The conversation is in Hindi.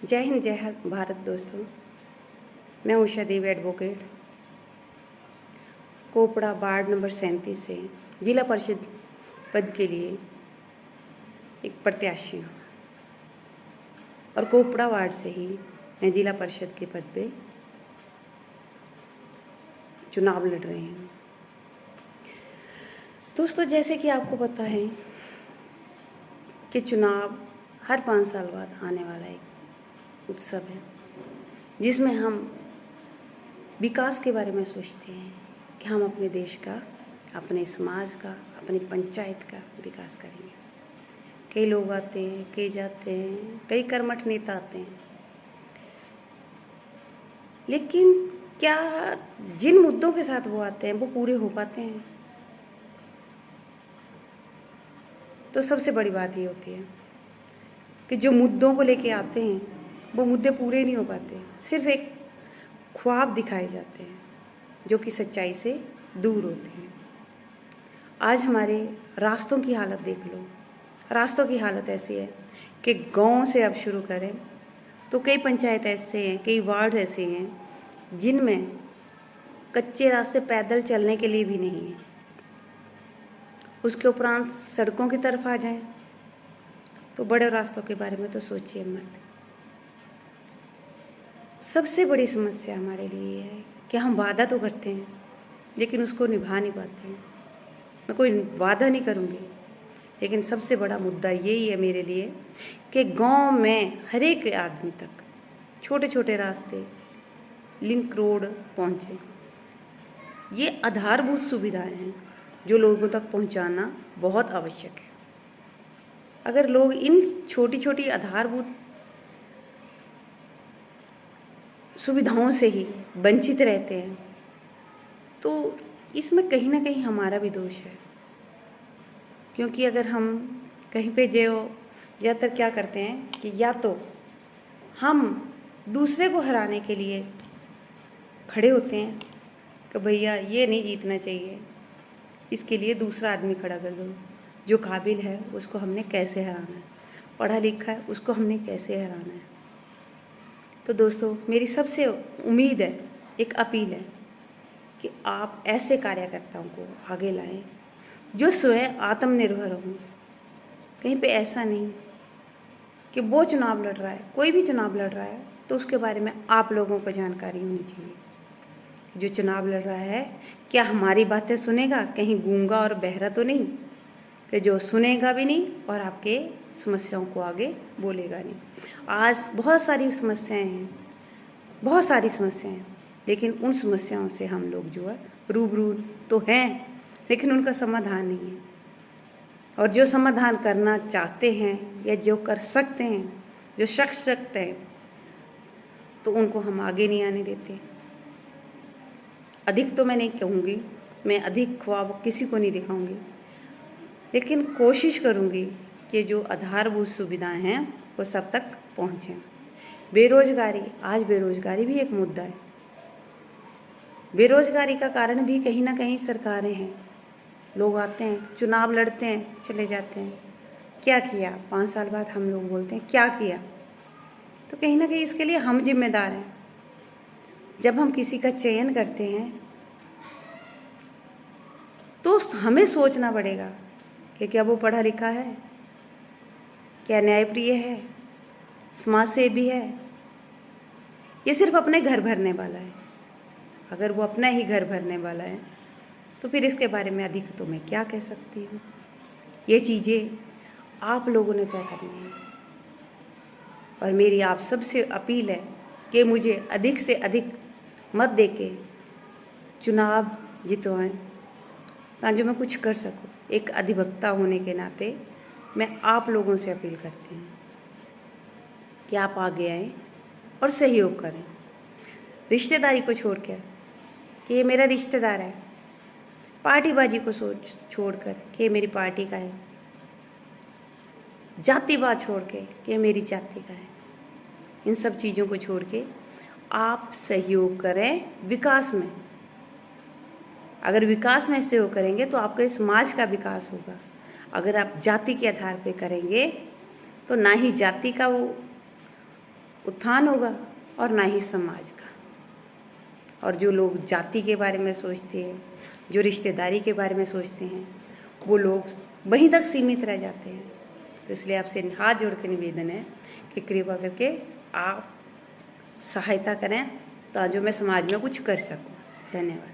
जय हिंद जय भारत दोस्तों। मैं उषा देवी एडवोकेट कोपड़ा वार्ड नंबर 37 से जिला परिषद पद के लिए एक प्रत्याशी हूँ और कोपड़ा वार्ड से ही मैं जिला परिषद के पद पे चुनाव लड़ रही हूँ। दोस्तों, जैसे कि आपको पता है कि चुनाव हर 5 साल बाद आने वाला एक उत्सव है जिसमें हम विकास के बारे में सोचते हैं कि हम अपने देश का, अपने समाज का, अपनी पंचायत का विकास करेंगे। कई लोग आते हैं, कई जाते हैं, कई कर्मठ नेता आते हैं, लेकिन क्या जिन मुद्दों के साथ वो आते हैं वो पूरे हो पाते हैं? तो सबसे बड़ी बात ये होती है कि जो मुद्दों को लेके आते हैं वो मुद्दे पूरे नहीं हो पाते, सिर्फ एक ख्वाब दिखाए जाते हैं जो कि सच्चाई से दूर होते हैं। आज हमारे रास्तों की हालत देख लो। रास्तों की हालत ऐसी है कि गांव से अब शुरू करें तो कई पंचायत ऐसे हैं, कई वार्ड ऐसे हैं जिनमें कच्चे रास्ते पैदल चलने के लिए भी नहीं है। उसके उपरांत सड़कों की तरफ आ जाएं तो बड़े रास्तों के बारे में तो सोचिए मत। सबसे बड़ी समस्या हमारे लिए है कि हम वादा तो करते हैं लेकिन उसको निभा नहीं पाते हैं। मैं कोई वादा नहीं करूँगी, लेकिन सबसे बड़ा मुद्दा यही है मेरे लिए कि गांव में हर एक आदमी तक छोटे छोटे रास्ते, लिंक रोड पहुँचे। ये आधारभूत सुविधाएं हैं जो लोगों तक पहुंचाना बहुत आवश्यक है। अगर लोग इन छोटी छोटी आधारभूत सुविधाओं से ही वंचित रहते हैं तो इसमें कहीं ना कहीं हमारा भी दोष है। क्योंकि अगर हम कहीं पे ज़्यादातर क्या करते हैं कि या तो हम दूसरे को हराने के लिए खड़े होते हैं कि भैया ये नहीं जीतना चाहिए, इसके लिए दूसरा आदमी खड़ा कर दो, जो काबिल है उसको हमने कैसे हराना है, पढ़ा लिखा है उसको हमने कैसे हराना है। तो दोस्तों, मेरी सबसे उम्मीद है, एक अपील है कि आप ऐसे कार्यकर्ताओं को आगे लाएं जो स्वयं आत्मनिर्भर हों। कहीं पे ऐसा नहीं कि वो चुनाव लड़ रहा है, कोई भी चुनाव लड़ रहा है तो उसके बारे में आप लोगों को जानकारी होनी चाहिए। जो चुनाव लड़ रहा है क्या हमारी बातें सुनेगा, कहीं गूंगा और बहरा तो नहीं कि जो सुनेगा भी नहीं और आपके समस्याओं को आगे बोलेगा नहीं। आज बहुत सारी समस्याएं हैं, बहुत सारी समस्याएं हैं, लेकिन उन समस्याओं से हम लोग जो है रूबरू तो हैं, लेकिन उनका समाधान नहीं है। और जो समाधान करना चाहते हैं या जो कर सकते हैं, जो शख्स सकते हैं, तो उनको हम आगे नहीं आने देते। अधिक तो मैं नहीं कहूँगी, मैं अधिक ख्वाब किसी को नहीं दिखाऊंगी, लेकिन कोशिश करूँगी कि जो आधारभूत सुविधाएं हैं वो सब तक पहुँचें। बेरोजगारी, आज बेरोजगारी भी एक मुद्दा है। बेरोजगारी का कारण भी कहीं ना कहीं सरकारें हैं। लोग आते हैं, चुनाव लड़ते हैं, चले जाते हैं। क्या किया? 5 साल बाद हम लोग बोलते हैं क्या किया? तो कहीं ना कहीं इसके लिए हम जिम्मेदार हैं। जब हम किसी का चयन करते हैं तो हमें सोचना पड़ेगा कि क्या वो पढ़ा लिखा है, क्या न्यायप्रिय है, समाज सेवी है, ये सिर्फ अपने घर भरने वाला है। अगर वो अपना ही घर भरने वाला है तो फिर इसके बारे में अधिक तो मैं क्या कह सकती हूँ। ये चीज़ें आप लोगों ने तय करनी है और मेरी आप सबसे अपील है कि मुझे अधिक से अधिक मत देके चुनाव जितवाएं ताकि मैं कुछ कर सकूं। एक अधिवक्ता होने के नाते मैं आप लोगों से अपील करती हूँ कि आप आगे आएं और सहयोग करें। रिश्तेदारी को छोड़कर कि ये मेरा रिश्तेदार है, पार्टीबाजी को छोड़कर कि ये मेरी पार्टी का है, जातिवाद छोड़ के कि ये मेरी जाति का है, इन सब चीज़ों को छोड़ के आप सहयोग करें विकास में। अगर विकास में सहयोग करेंगे तो आपके समाज का विकास होगा। अगर आप जाति के आधार पे करेंगे तो ना ही जाति का वो उत्थान होगा और ना ही समाज का। और जो लोग जाति के बारे में सोचते हैं, जो रिश्तेदारी के बारे में सोचते हैं, वो लोग वहीं तक सीमित रह जाते हैं। तो इसलिए आपसे हाथ जोड़ के निवेदन है कि कृपा करके आप सहायता करें ताकि मैं समाज में कुछ कर सकूं। धन्यवाद।